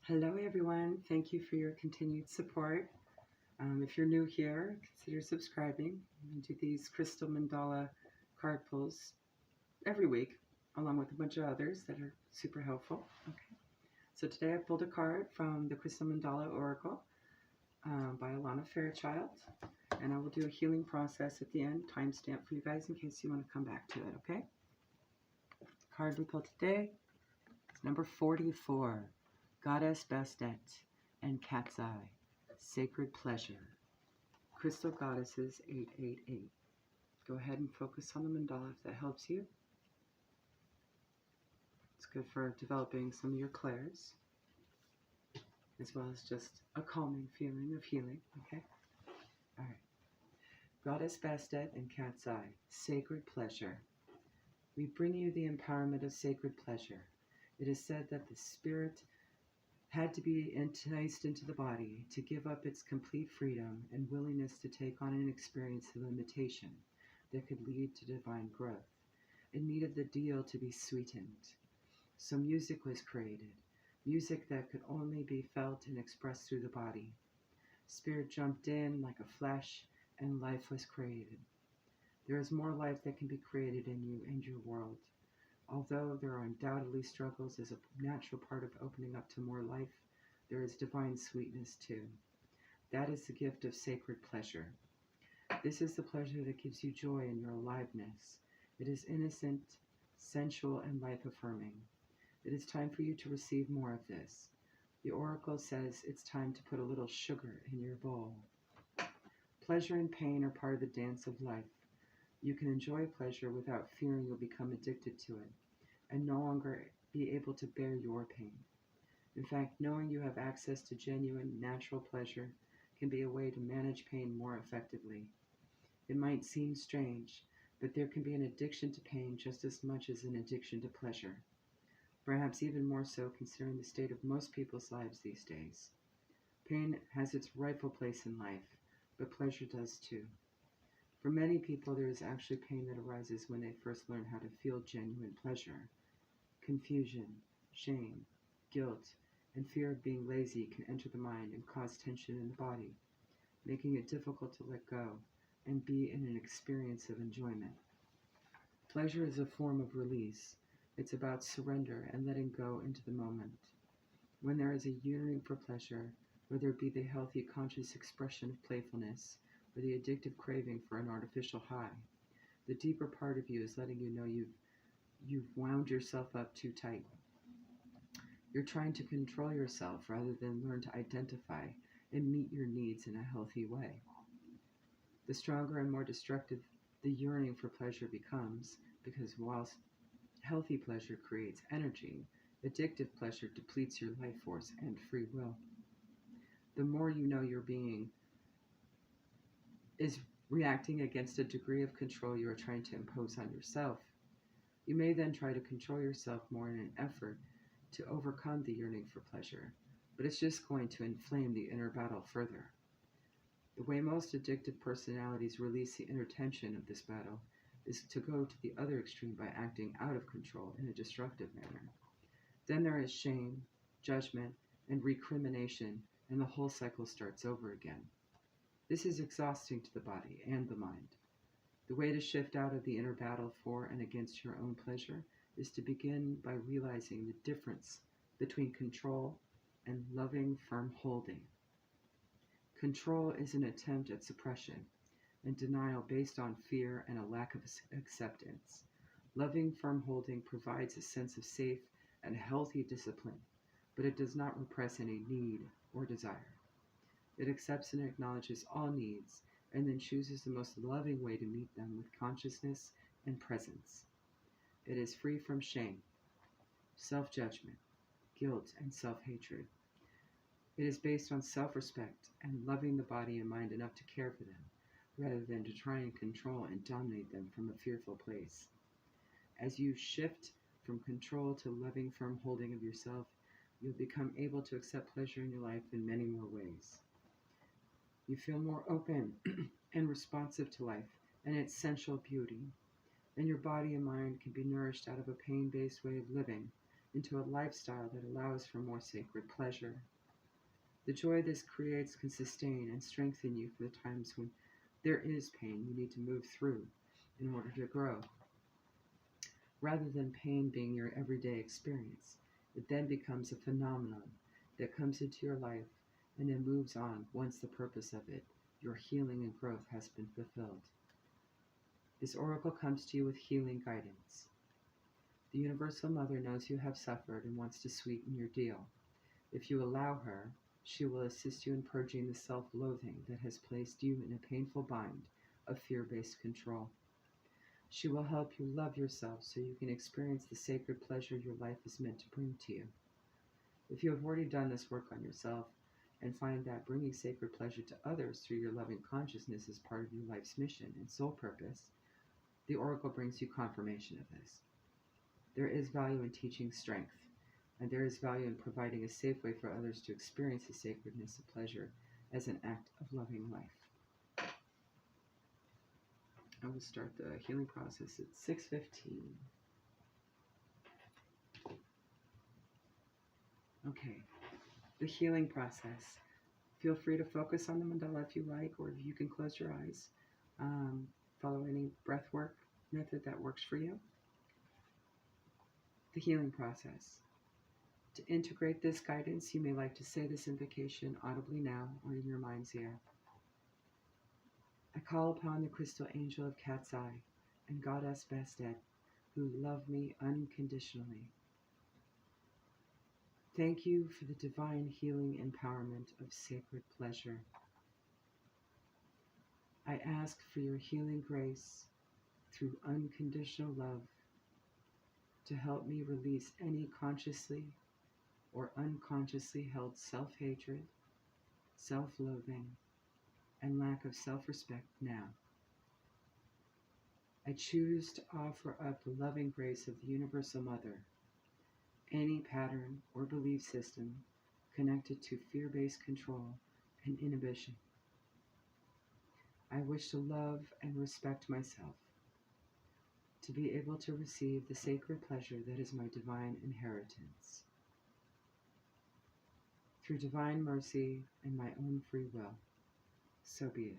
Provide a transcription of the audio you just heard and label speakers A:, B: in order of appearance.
A: Hello, everyone. Thank you for your continued support. If you're new here, consider subscribing. We do these crystal mandala card pulls every week, along with a bunch of others that are super helpful. Okay. So today I pulled a card from the Crystal Mandala Oracle by Alana Fairchild, and I will do a healing process at the end, timestamp for you guys in case you want to come back to it, okay? The card we pulled today is number 44. Goddess Bastet and Cat's Eye, Sacred Pleasure. Crystal Goddesses 888. Go ahead and focus on the mandala if that helps you. It's good for developing some of your clairs, as well as just a calming feeling of healing, okay? All right. Goddess Bastet and Cat's Eye, Sacred Pleasure. We bring you the empowerment of sacred pleasure. It is said that the spirit had to be enticed into the body to give up its complete freedom and willingness to take on an experience of limitation that could lead to divine growth. It needed the deal to be sweetened. So music was created, music that could only be felt and expressed through the body. Spirit jumped in like a flash, and life was created. There is more life that can be created in you and your world. Although there are undoubtedly struggles as a natural part of opening up to more life, there is divine sweetness too. That is the gift of sacred pleasure. This is the pleasure that gives you joy in your aliveness. It is innocent, sensual, and life-affirming. It is time for you to receive more of this. The oracle says it's time to put a little sugar in your bowl. Pleasure and pain are part of the dance of life. You can enjoy pleasure without fearing you'll become addicted to it and no longer be able to bear your pain. In fact, knowing you have access to genuine, natural pleasure can be a way to manage pain more effectively. It might seem strange, but there can be an addiction to pain just as much as an addiction to pleasure. Perhaps even more so considering the state of most people's lives these days. Pain has its rightful place in life, but pleasure does too. For many people, there is actually pain that arises when they first learn how to feel genuine pleasure. Confusion, shame, guilt, and fear of being lazy can enter the mind and cause tension in the body, making it difficult to let go and be in an experience of enjoyment. Pleasure is a form of release. It's about surrender and letting go into the moment. When there is a yearning for pleasure, whether it be the healthy conscious expression of playfulness, or the addictive craving for an artificial high, the deeper part of you is letting you know you've wound yourself up too tight. You're trying to control yourself rather than learn to identify and meet your needs in a healthy way. The stronger and more destructive the yearning for pleasure becomes, because whilst healthy pleasure creates energy, addictive pleasure depletes your life force and free will. The more you know your being is reacting against a degree of control you are trying to impose on yourself, you may then try to control yourself more in an effort to overcome the yearning for pleasure, but it's just going to inflame the inner battle further. The way most addictive personalities release the inner tension of this battle is to go to the other extreme by acting out of control in a destructive manner. Then there is shame, judgment, and recrimination, and the whole cycle starts over again. This is exhausting to the body and the mind. The way to shift out of the inner battle for and against your own pleasure is to begin by realizing the difference between control and loving, firm holding. Control is an attempt at suppression and denial based on fear and a lack of acceptance. Loving, firm holding provides a sense of safe and healthy discipline, but it does not repress any need or desire. It accepts and acknowledges all needs and then chooses the most loving way to meet them with consciousness and presence. It is free from shame, self-judgment, guilt, and self-hatred. It is based on self-respect and loving the body and mind enough to care for them, rather than to try and control and dominate them from a fearful place. As you shift from control to loving, firm holding of yourself, you'll become able to accept pleasure in your life in many more ways. You feel more open and responsive to life and its sensual beauty, and your body and mind can be nourished out of a pain-based way of living into a lifestyle that allows for more sacred pleasure. The joy this creates can sustain and strengthen you for the times when there is pain you need to move through in order to grow. Rather than pain being your everyday experience, it then becomes a phenomenon that comes into your life and then moves on once the purpose of it, your healing and growth, has been fulfilled. This oracle comes to you with healing guidance. The Universal Mother knows you have suffered and wants to sweeten your deal. If you allow her, she will assist you in purging the self-loathing that has placed you in a painful bind of fear-based control. She will help you love yourself so you can experience the sacred pleasure your life is meant to bring to you. If you have already done this work on yourself and find that bringing sacred pleasure to others through your loving consciousness is part of your life's mission and soul purpose, the oracle brings you confirmation of this. There is value in teaching strength, and there is value in providing a safe way for others to experience the sacredness of pleasure as an act of loving life. I will start the healing process at 6:15. Okay, the healing process. Feel free to focus on the mandala if you like, or you can close your eyes. Follow any breath work method that works for you. The healing process. To integrate this guidance, you may like to say this invocation audibly now or in your mind's ear. I call upon the crystal angel of Cat's Eye and goddess Bastet, who love me unconditionally. Thank you for the divine healing empowerment of sacred pleasure. I ask for your healing grace through unconditional love to help me release any consciously or unconsciously held self-hatred, self-loathing, and lack of self-respect now. I choose to offer up the loving grace of the Universal Mother, any pattern or belief system connected to fear-based control and inhibition. I wish to love and respect myself, to be able to receive the sacred pleasure that is my divine inheritance. Through divine mercy and my own free will, so be it.